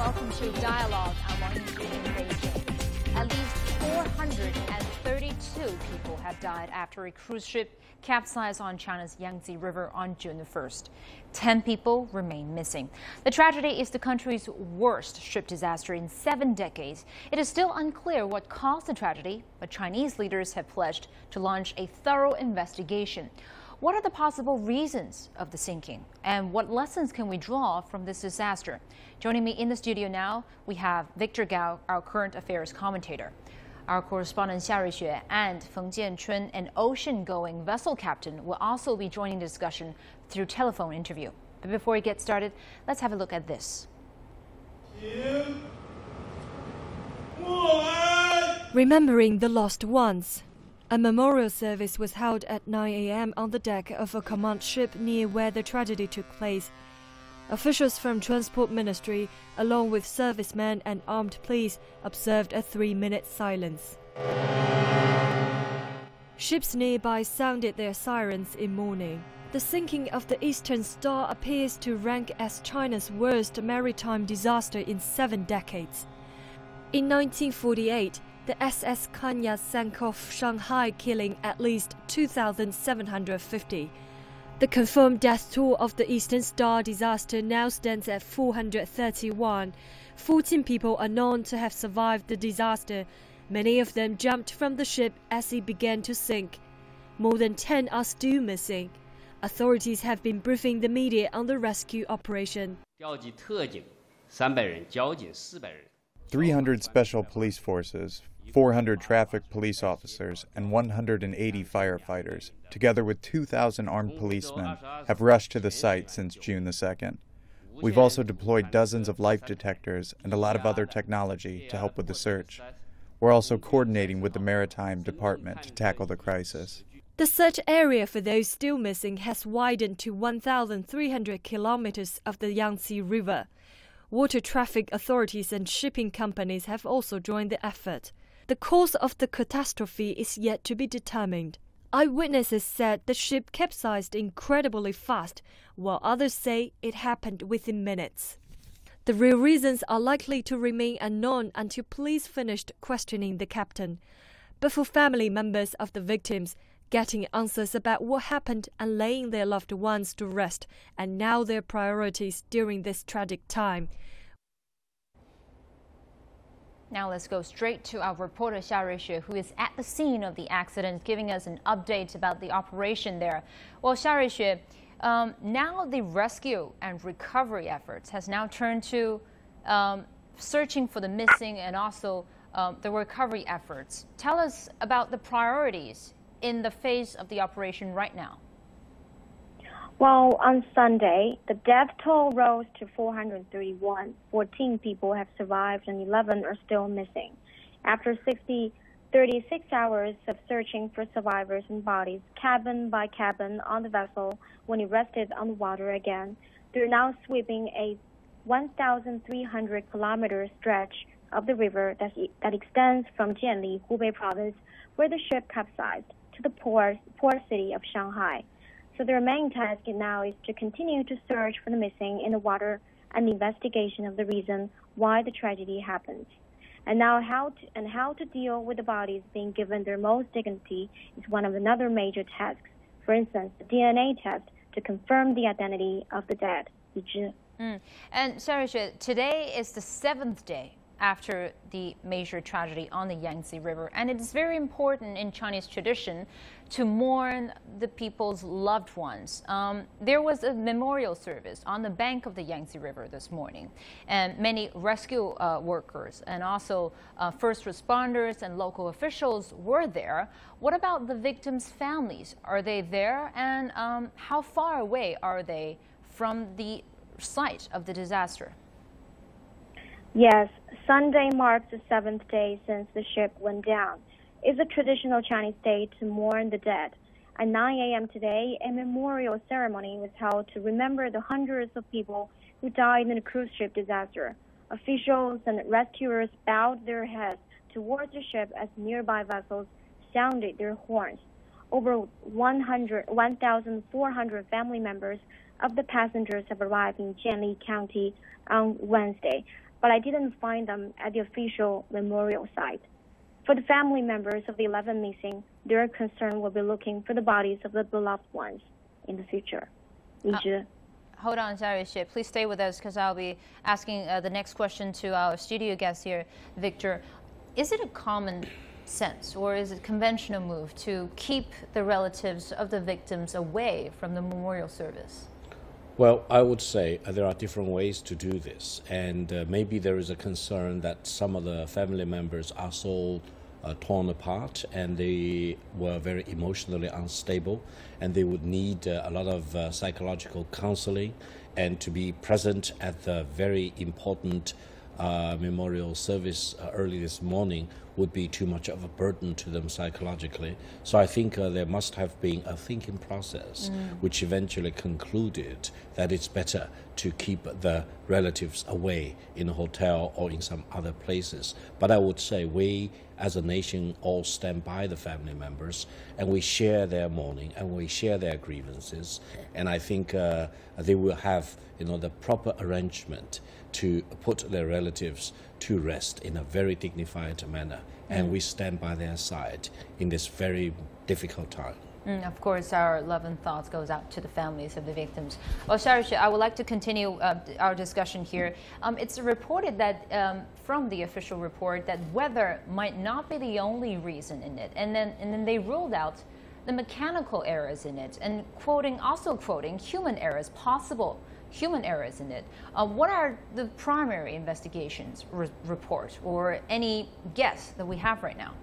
welcome to Dialogue. I'm Wang Yingju in Beijing. At least 432 people have died after a cruise ship capsized on China's Yangtze River on June the 1st. 10 people remain missing. The tragedy is the country's worst ship disaster in 7 decades. It is still unclear what caused the tragedy, but Chinese leaders have pledged to launch a thorough investigation. What are the possible reasons of the sinking, and what lessons can we draw from this disaster? Joining me in the studio now, we have Victor Gao, our current affairs commentator. Our correspondent Xia Ruixue and Feng Jianchun, an ocean-going vessel captain, will also be joining the discussion through telephone interview. But before we get started, let's have a look at this. Remembering the lost ones. A memorial service was held at 9 a.m. on the deck of a command ship near where the tragedy took place. Officials from Transport Ministry, along with servicemen and armed police, observed a 3-minute silence. Ships nearby sounded their sirens in mourning. The sinking of the Eastern Star appears to rank as China's worst maritime disaster in 7 decades. In 1948, the SS Kanya sank off Shanghai, killing at least 2,750. The confirmed death toll of the Eastern Star disaster now stands at 431. 14 people are known to have survived the disaster. Many of them jumped from the ship as it began to sink. More than 10 are still missing. Authorities have been briefing the media on the rescue operation. 300 special police forces, 400 traffic police officers, and 180 firefighters, together with 2,000 armed policemen, have rushed to the site since June the 2nd. We've also deployed dozens of life detectors and a lot of other technology to help with the search. We're also coordinating with the Maritime Department to tackle the crisis. The search area for those still missing has widened to 1,300 kilometers of the Yangtze River. Water traffic authorities and shipping companies have also joined the effort. The cause of the catastrophe is yet to be determined. Eyewitnesses said the ship capsized incredibly fast, while others say it happened within minutes. The real reasons are likely to remain unknown until police finished questioning the captain. But for family members of the victims, getting answers about what happened and laying their loved ones to rest are now their priorities during this tragic time. Now let's go straight to our reporter Xia Ruixue, who is at the scene of the accident, giving us an update about the operation there. Well, Xia Ruixue, now the rescue and recovery efforts has now turned to searching for the missing and also the recovery efforts. Tell us about the priorities in the phase of the operation right now. Well, on Sunday, the death toll rose to 431. 14 people have survived and 11 are still missing. After 36 hours of searching for survivors and bodies, cabin by cabin on the vessel, when it rested on the water again, they're now sweeping a 1,300-kilometer stretch of the river that extends from Jianli, Hubei province, where the ship capsized, to the port city of Shanghai. So their main task now is to continue to search for the missing in the water and the investigation of the reason why the tragedy happened. And now how to deal with the bodies being given their most dignity is one of another major tasks. For instance, the DNA test to confirm the identity of the dead. And Xia Ruixue, today is the 7th day after the major tragedy on the Yangtze River. And it is very important in Chinese tradition to mourn the people's loved ones. There was a memorial service on the bank of the Yangtze River this morning, and many rescue workers and also first responders and local officials were there. What about the victims' families? Are they there? And how far away are they from the site of the disaster? Yes, Sunday marks the 7th day since the ship went down. It's a traditional Chinese day to mourn the dead. At 9 a.m. today, a memorial ceremony was held to remember the hundreds of people who died in the cruise ship disaster. Officials and rescuers bowed their heads towards the ship as nearby vessels sounded their horns. Over 1,400 family members of the passengers have arrived in Jianli County on Wednesday. but I didn't find them at the official memorial site. For the family members of the 11 missing, their concern will be looking for the bodies of the beloved ones in the future. Hold on, Xia, please stay with us because I'll be asking the next question to our studio guest here, Victor. Is it a common sense or is it a conventional move to keep the relatives of the victims away from the memorial service? Well, I would say there are different ways to do this, and maybe there is a concern that some of the family members are so torn apart and they were very emotionally unstable and they would need a lot of psychological counseling, and to be present at the very important memorial service early this morning would be too much of a burden to them psychologically. So I think there must have been a thinking process which eventually concluded that it's better to keep the relatives away in a hotel or in some other places. But I would say we as a nation all stand by the family members and we share their mourning and we share their grievances, and I think they will have the proper arrangement to put their relatives to rest in a very dignified manner, and we stand by their side in this very difficult time. Of course, our love and thoughts goes out to the families of the victims. Well, Xia, I would like to continue our discussion here. It's reported that from the official report that weather might not be the only reason in it, and then they ruled out the mechanical errors in it, and also quoting human errors, possible human errors in it. What are the primary investigations report or any guess that we have right now?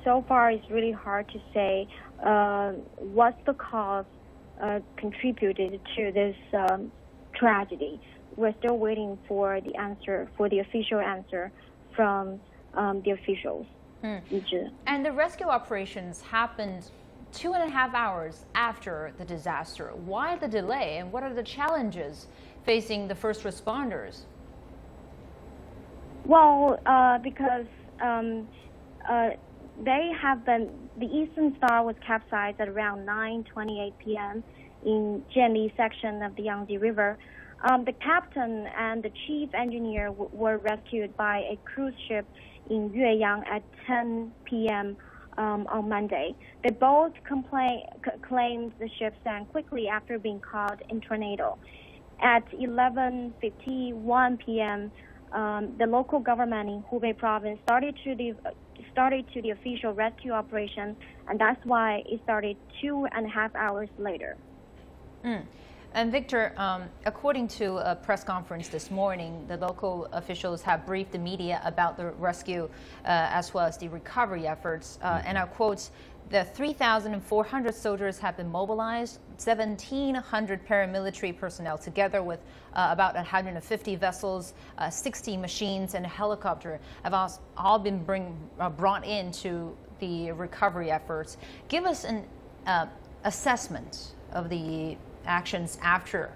So far, it's really hard to say what's the cause contributed to this tragedy. We're still waiting for the answer, for the official answer from the officials. And the rescue operations happened 2.5 hours after the disaster. Why the delay, and what are the challenges facing the first responders? Well, because the Eastern Star was capsized at around 9:28 p.m. in Jianli section of the Yangtze River. The captain and the chief engineer were rescued by a cruise ship in Yueyang at 10 p.m. On Monday. They both claimed the ship sank quickly after being caught in tornado. At 11:51 p.m., the local government in Hubei province started to the official rescue operation, and that's why it started 2.5 hours later. And Victor, according to a press conference this morning, the local officials have briefed the media about the rescue as well as the recovery efforts. And I quote, the 3,400 soldiers have been mobilized, 1,700 paramilitary personnel together with about 150 vessels, 60 machines and a helicopter have all been brought into the recovery efforts. Give us an assessment of the actions after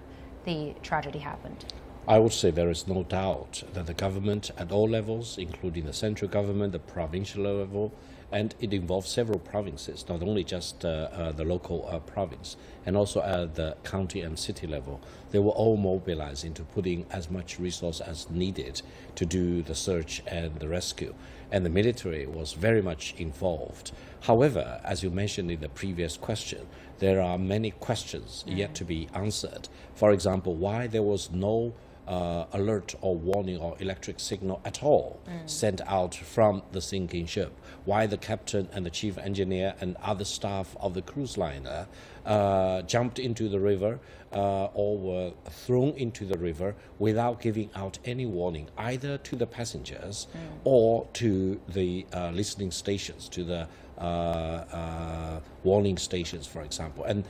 the tragedy happened. I would say there is no doubt that the government at all levels, including the central government, the provincial level, and it involves several provinces, not only just the local province, and also at the county and city level. They were all mobilized into putting as much resource as needed to do the search and the rescue. And the military was very much involved. However, as you mentioned in the previous question, there are many questions yet to be answered. For example, why there was no alert or warning or electric signal at all sent out from the sinking ship. Why the captain and the chief engineer and other staff of the cruise liner jumped into the river or were thrown into the river without giving out any warning, either to the passengers or to the listening stations, to the warning stations, for example. And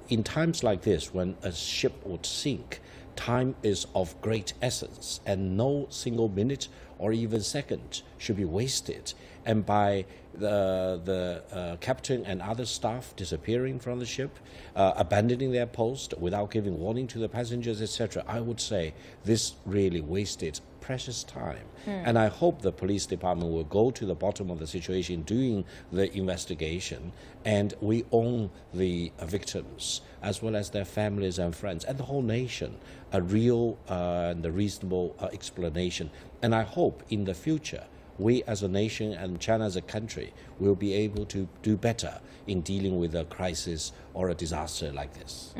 in times like this, when a ship would sink, time is of great essence, and no single minute or even second should be wasted. And by the captain and other staff disappearing from the ship, abandoning their post without giving warning to the passengers, etc., I would say this really wasted precious time. And I hope the police department will go to the bottom of the situation, doing the investigation, and we owe the victims, as well as their families and friends, and the whole nation, a real and a reasonable explanation. And I hope in the future, we as a nation and China as a country will be able to do better in dealing with a crisis or a disaster like this.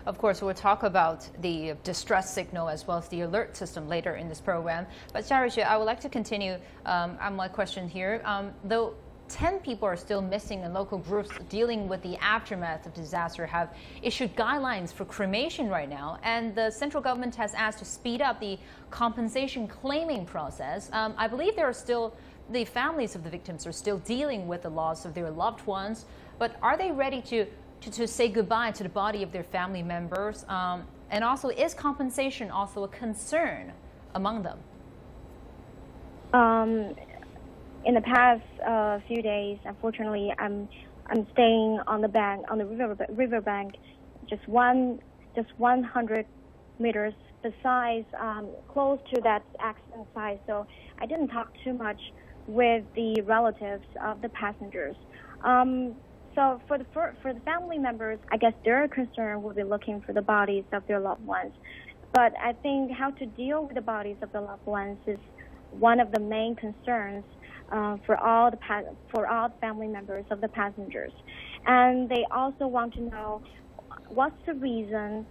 Of course, we'll talk about the distress signal as well as the alert system later in this program. But Xiaoruxue, I would like to continue on my question here. Though 10 people are still missing, and local groups dealing with the aftermath of disaster have issued guidelines for cremation right now, and the central government has asked to speed up the compensation claiming process. I believe there are still, the families of the victims are still dealing with the loss of their loved ones, but are they ready to say goodbye to the body of their family members? And also, is compensation also a concern among them? In the past few days, unfortunately, I'm staying on the bank, on the river bank, just 100 meters besides, close to that accident site. So I didn't talk too much with the relatives of the passengers. So for the family members, I guess their concern will be looking for the bodies of their loved ones. But I think how to deal with the bodies of the loved ones is one of the main concerns for all the family members of the passengers. And they also want to know what's the reason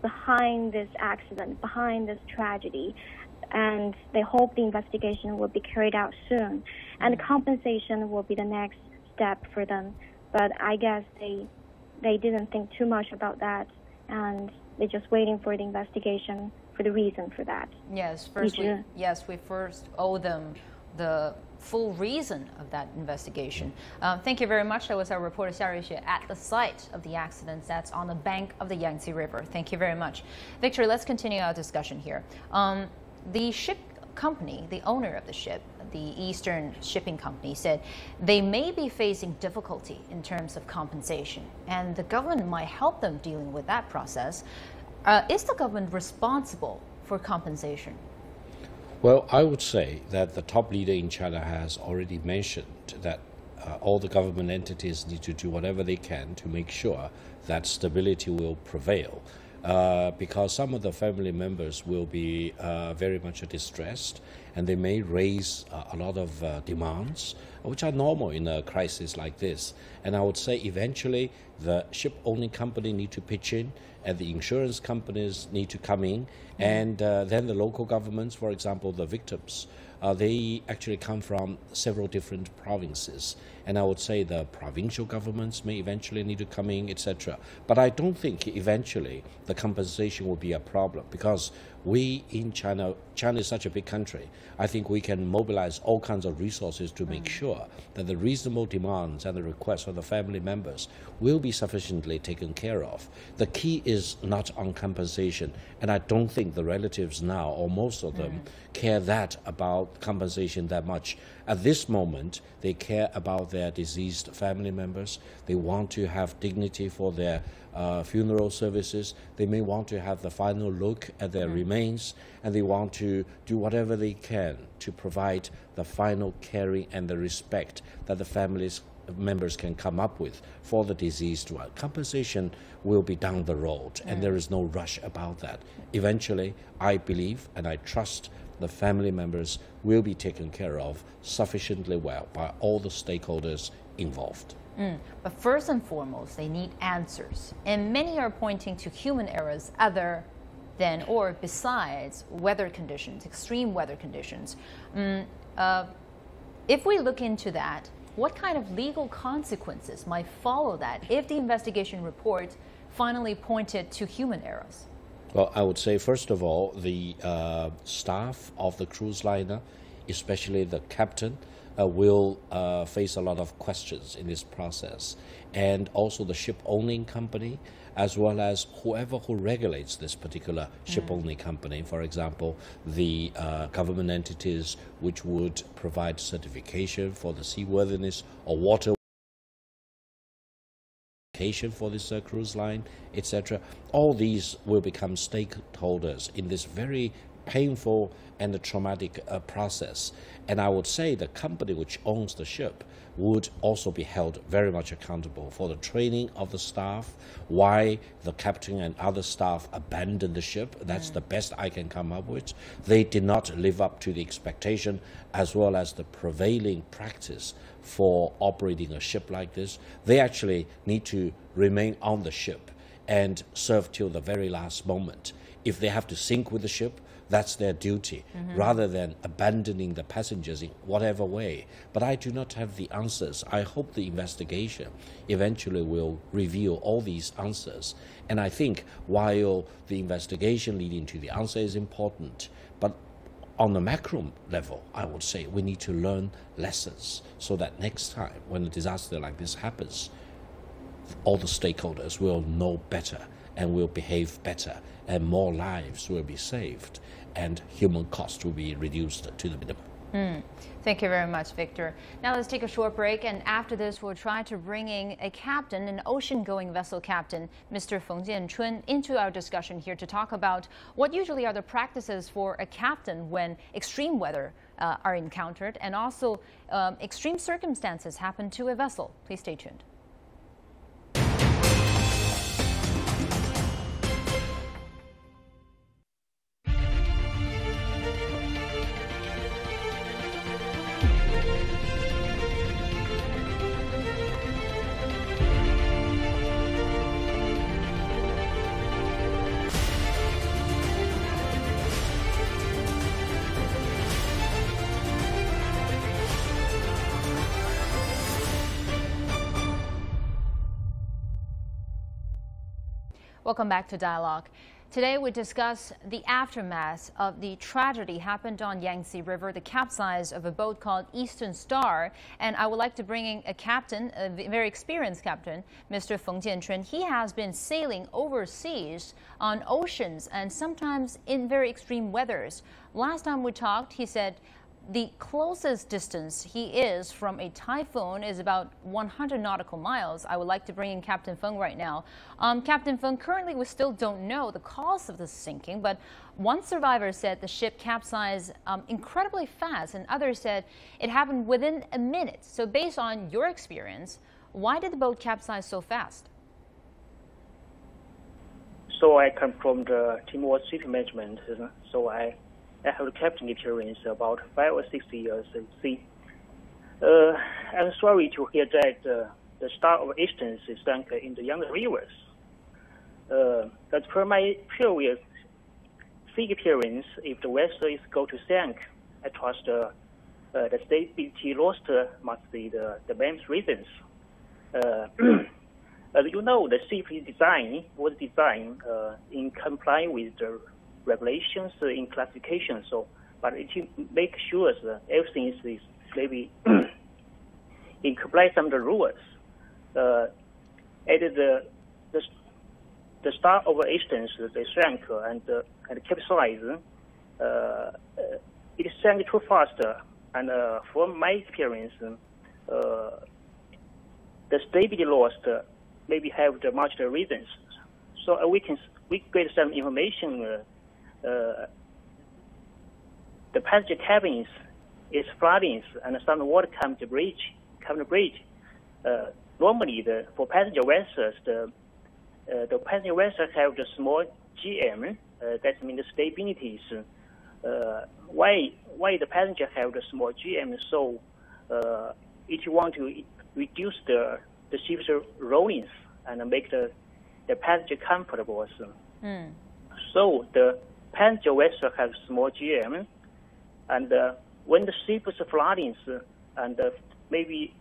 behind this accident, behind this tragedy. And they hope the investigation will be carried out soon. And compensation will be the next step for them. But I guess they didn't think too much about that, and they're just waiting for the investigation for the reason for that. Yes, we first owe them the full reason of that investigation. Thank you very much. That was our reporter Xiaoruxue at the site of the accident that's on the bank of the Yangtze River. Thank you very much. Victor, let's continue our discussion here. The ship company, the owner of the ship, the Eastern Shipping Company, said they may be facing difficulty in terms of compensation, and the government might help them dealing with that process. Is the government responsible for compensation? Well, I would say that the top leader in China has already mentioned that all the government entities need to do whatever they can to make sure that stability will prevail. Because some of the family members will be very much distressed, and they may raise a lot of demands, which are normal in a crisis like this. And I would say eventually the ship-owning company need to pitch in, and the insurance companies need to come in, and then the local governments, for example, the victims, they actually come from several different provinces. And I would say the provincial governments may eventually need to come in, etc. But I don't think eventually the compensation will be a problem, because we in China is such a big country. I think we can mobilize all kinds of resources to make sure that the reasonable demands and the requests of the family members will be sufficiently taken care of. The key is not on compensation, and I don't think the relatives now, or most of them, care that about compensation that much. At this moment, they care about their deceased family members. They want to have dignity for their funeral services. They may want to have the final look at their remains, and they want to do whatever they can to provide the final caring and the respect that the families members can come up with for the deceased one. Compensation will be down the road, and there is no rush about that. Eventually, I believe and I trust the family members will be taken care of sufficiently well by all the stakeholders involved. But first and foremost, they need answers. And many are pointing to human errors other than or besides weather conditions, extreme weather conditions. If we look into that, what kind of legal consequences might follow that if the investigation report finally pointed to human errors? Well, I would say, first of all, the staff of the cruise liner, especially the captain, will face a lot of questions in this process. And also the ship-owning company, as well as whoever who regulates this particular ship-owning company. For example, the government entities which would provide certification for the seaworthiness or water for this cruise line, etc. All these will become stakeholders in this very painful and a traumatic process. And I would say the company which owns the ship would also be held very much accountable for the training of the staff, why the captain and other staff abandoned the ship. That's the best I can come up with. They did not live up to the expectation as well as the prevailing practice for operating a ship like this. They actually need to remain on the ship and serve till the very last moment. If they have to sink with the ship, that's their duty, rather than abandoning the passengers in whatever way. But I do not have the answers. I hope the investigation eventually will reveal all these answers. And I think while the investigation leading to the answer is important, but on the macro level, I would say we need to learn lessons so that next time when a disaster like this happens, all the stakeholders will know better and will behave better, and more lives will be saved, and human cost will be reduced to the minimum. Thank you very much, Victor. Now let's take a short break, and after this we'll try to bring in a captain, an ocean-going vessel captain, Mr. Feng Jianchun, into our discussion here to talk about what usually are the practices for a captain when extreme weather are encountered, and also extreme circumstances happen to a vessel. Please stay tuned. Welcome back to Dialogue. Today we discuss the aftermath of the tragedy happened on Yangtze River, the capsize of a boat called Eastern Star. And I would like to bring in a captain, a very experienced captain, Mr. Feng Jianchun. He has been sailing overseas on oceans and sometimes in very extreme weathers. Last time we talked, he said the closest distance he is from a typhoon is about 100 nautical miles. I would like to bring in Captain Feng right now. Captain Feng, currently we still don't know the cause of the sinking, but one survivor said the ship capsized incredibly fast, and others said it happened within a minute. So based on your experience, why did the boat capsize so fast? So I come from the Timor City Management, so I have a captain experience about 5 or 6 years at sea. I'm sorry to hear that the Star of Eastern is sunk in the Yangtze rivers. As per my previous sea experience, if the vessel is going to sink, I trust the stability lost must be the main reasons. As you know, the ship was designed in compliance with the regulations in classification, but it make sure that everything is maybe in compliance with the rules. At the start of Eastern, they sank and capsized. It sank too fast, and from my experience, the stability lost maybe have the much reasons. So we get some information. The passenger cabins is flooding and some water come to bridge. Normally, for passenger vessels, the passenger vessels have the small GM. That means the stability is why the passenger have the small GM. So if you want to reduce the ship's rollings and make the passenger comfortable. So the passenger vessel has small GM, and when the ship is flooding, and maybe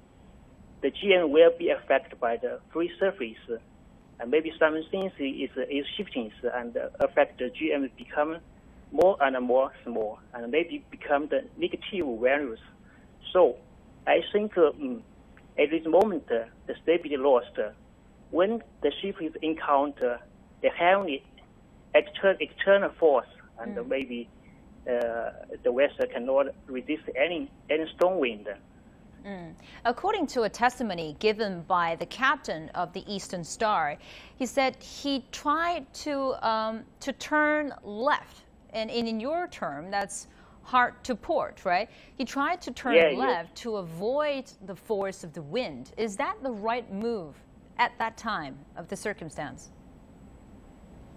the GM will be affected by the free surface, and maybe some things is shifting and affect the GM become more and more small, and maybe become the negative values. So I think at this moment the stability lost when the ship is encounter the heavy external force, and maybe the vessel cannot resist any strong wind. According to a testimony given by the captain of the Eastern Star, he said he tried to turn left And in your term, that's hard to port, right? He tried to turn left to avoid the force of the wind. Is that the right move at that time of the circumstance?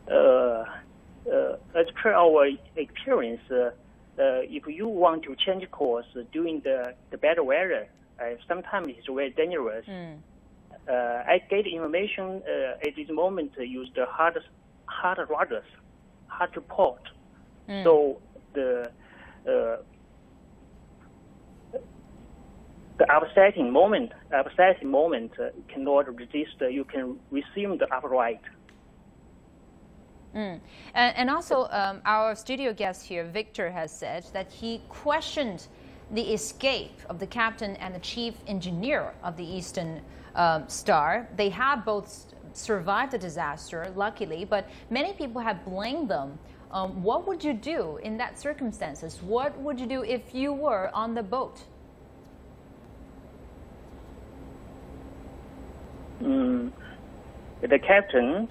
As per our experience, if you want to change course during the bad weather, sometimes it's very dangerous. I get information at this moment use the hard rudders, hard to port. So the upsetting moment cannot resist. You can resume the upright. And also, our studio guest here, Victor, has said that he questioned the escape of the captain and the chief engineer of the Eastern Star. They have both survived the disaster, luckily, but many people have blamed them. What would you do in that circumstances? What would you do if you were on the boat? The captain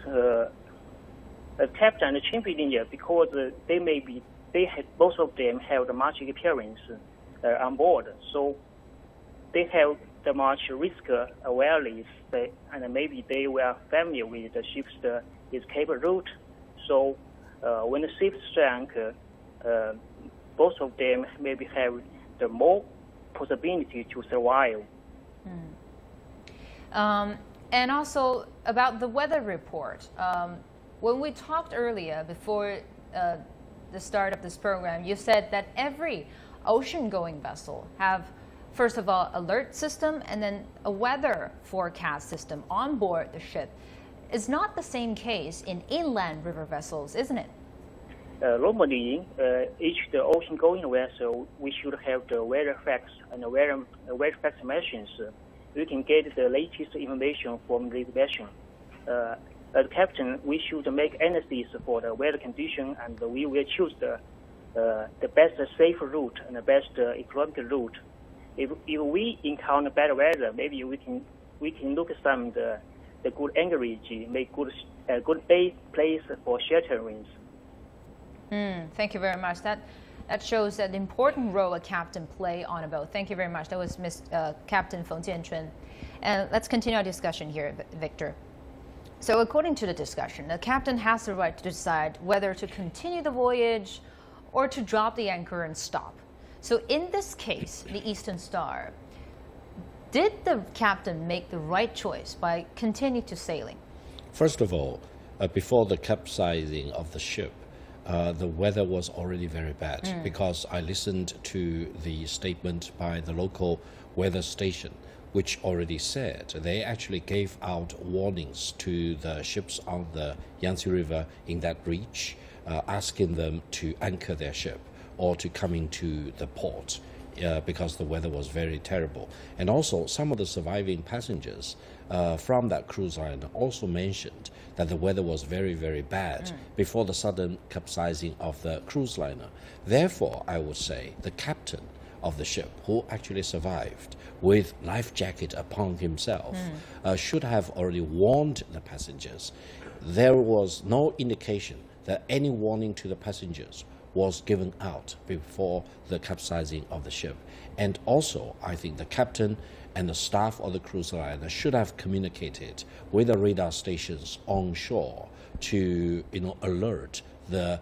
and the chief engineer, because both of them have much experience on board, so they have the much risk awareness, and maybe they were familiar with the ship's escape route. So when the ship sank, both of them maybe have the more possibility to survive. And also about the weather report. When we talked earlier, before the start of this program, you said that every ocean-going vessel have, first of all, alert system and then a weather forecast system on board the ship. It's not the same case in inland river vessels, isn't it? Normally, each the ocean-going vessel, we should have the weather facts and the weather facts machines. We can get the latest information from this machine. As captain, we should make analysis for the weather condition, and we will choose the best safe route and the best economical route. If we encounter bad weather, maybe we can look at some the good anchorage, make good place for shelterings. Thank you very much. That shows that important role a captain play on a boat. Thank you very much. That was Captain Feng Jianchun. And let's continue our discussion here, Victor. So according to the discussion, the captain has the right to decide whether to continue the voyage or to drop the anchor and stop. So in this case, the Eastern Star, did the captain make the right choice by continuing to sailing? First of all, before the capsizing of the ship, the weather was already very bad because I listened to the statement by the local weather station, which already said they actually gave out warnings to the ships on the Yangtze River in that reach, asking them to anchor their ship or to come into the port because the weather was very terrible. And also, some of the surviving passengers from that cruise liner also mentioned that the weather was very, very bad before the sudden capsizing of the cruise liner. Therefore, I would say the captain of the ship, who actually survived with life jacket upon himself, should have already warned the passengers. There was no indication that any warning to the passengers was given out before the capsizing of the ship. And also, I think the captain and the staff of the cruise liner should have communicated with the radar stations on shore to, alert the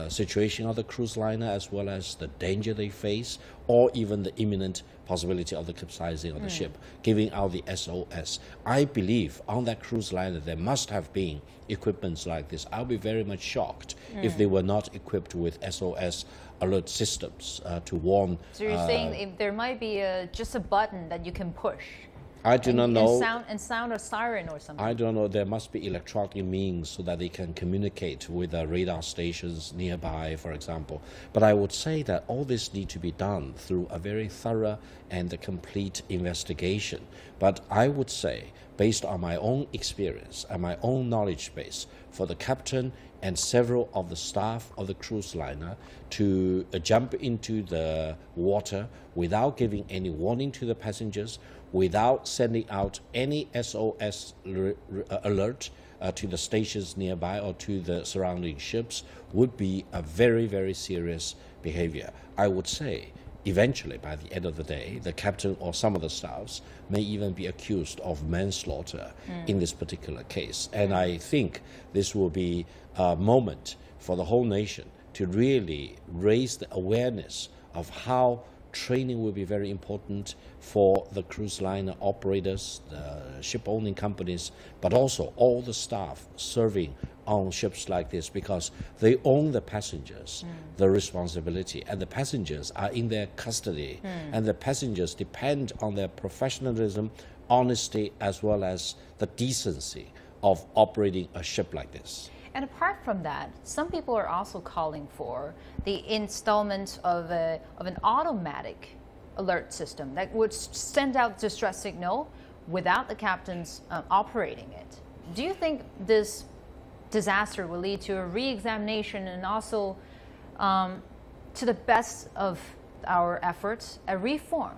situation of the cruise liner as well as the danger they face, or even the imminent possibility of the capsizing of the ship, giving out the SOS. I believe on that cruise liner there must have been equipments like this. I'll be very much shocked if they were not equipped with SOS alert systems to warn. So you're saying if there might be just a button that you can push? I do not know. And sound a siren or something. I don't know. There must be electronic means so that they can communicate with the radar stations nearby, for example. But I would say that all this needs to be done through a very thorough and complete investigation. But I would say, based on my own experience and my own knowledge base, for the captain and several of the staff of the cruise liner to jump into the water without giving any warning to the passengers, without sending out any SOS alert to the stations nearby or to the surrounding ships would be a very, very serious behavior. I would say eventually, by the end of the day, the captain or some of the staffs may even be accused of manslaughter in this particular case. And I think this will be a moment for the whole nation to really raise the awareness of how training will be very important for the cruise liner operators, the ship-owning companies, but also all the staff serving on ships like this, because they own the passengers, the responsibility, and the passengers are in their custody, and the passengers depend on their professionalism, honesty, as well as the decency of operating a ship like this. And apart from that, some people are also calling for the installment of an automatic alert system that would send out distress signal without the captains operating it. Do you think this disaster will lead to a re-examination and also, to the best of our efforts, a reform?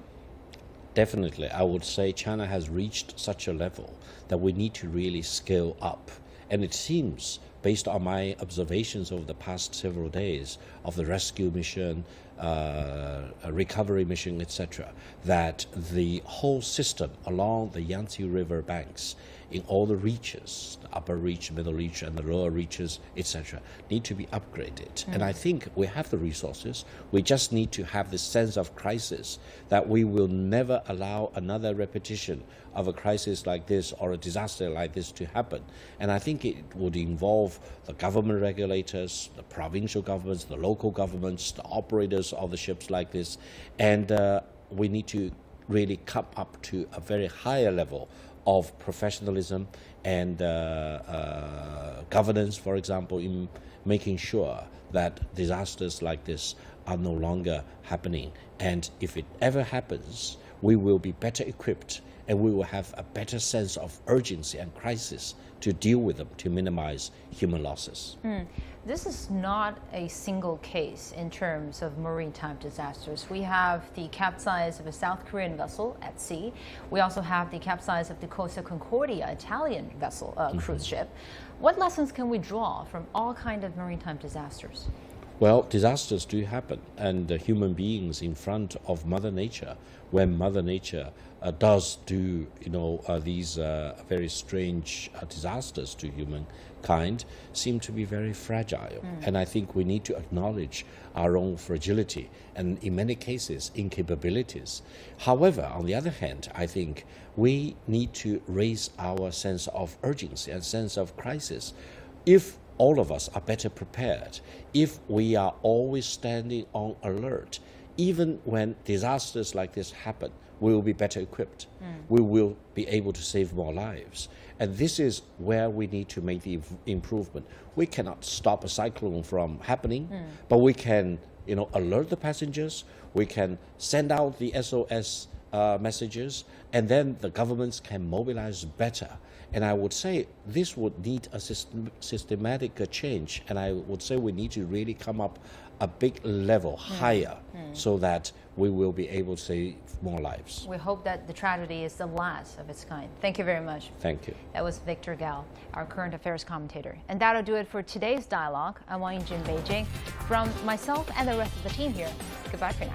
Definitely. I would say China has reached such a level that we need to really scale up. And it seems, based on my observations over the past several days of the rescue mission, a recovery mission, etc., that the whole system along the Yangtze River banks in all the reaches, the upper reach, middle reach, and the lower reaches, etc., need to be upgraded. And I think we have the resources. We just need to have this sense of crisis that we will never allow another repetition of a crisis like this or a disaster like this to happen. And I think it would involve the government regulators, the provincial governments, the local governments, the operators of the ships like this. And we need to really come up to a very higher level of professionalism and governance, for example, in making sure that disasters like this are no longer happening. And if it ever happens, we will be better equipped and we will have a better sense of urgency and crisis to deal with them, to minimize human losses. This is not a single case in terms of maritime disasters. We have the capsize of a South Korean vessel at sea. We also have the capsize of the Costa Concordia Italian vessel, cruise ship. What lessons can we draw from all kinds of maritime disasters? Well, disasters do happen, and human beings in front of Mother Nature, when Mother Nature does do, these very strange disasters to humankind, seem to be very fragile. And I think we need to acknowledge our own fragility and, in many cases, incapabilities. However, on the other hand, I think we need to raise our sense of urgency and sense of crisis. If all of us are better prepared, if we are always standing on alert, even when disasters like this happen, we will be better equipped. We will be able to save more lives. And this is where we need to make the improvement. We cannot stop a cyclone from happening, but we can, alert the passengers. We can send out the SOS messages, and then the governments can mobilize better. And I would say this would need a systematic change, and I would say we need to really come up a big level higher so that we will be able to save more lives. We hope that the tragedy is the last of its kind. Thank you very much. Thank you. That was Victor Gao, our current affairs commentator. And that'll do it for today's dialogue. I'm Wang Yingji in Beijing. From myself and the rest of the team here, goodbye for now.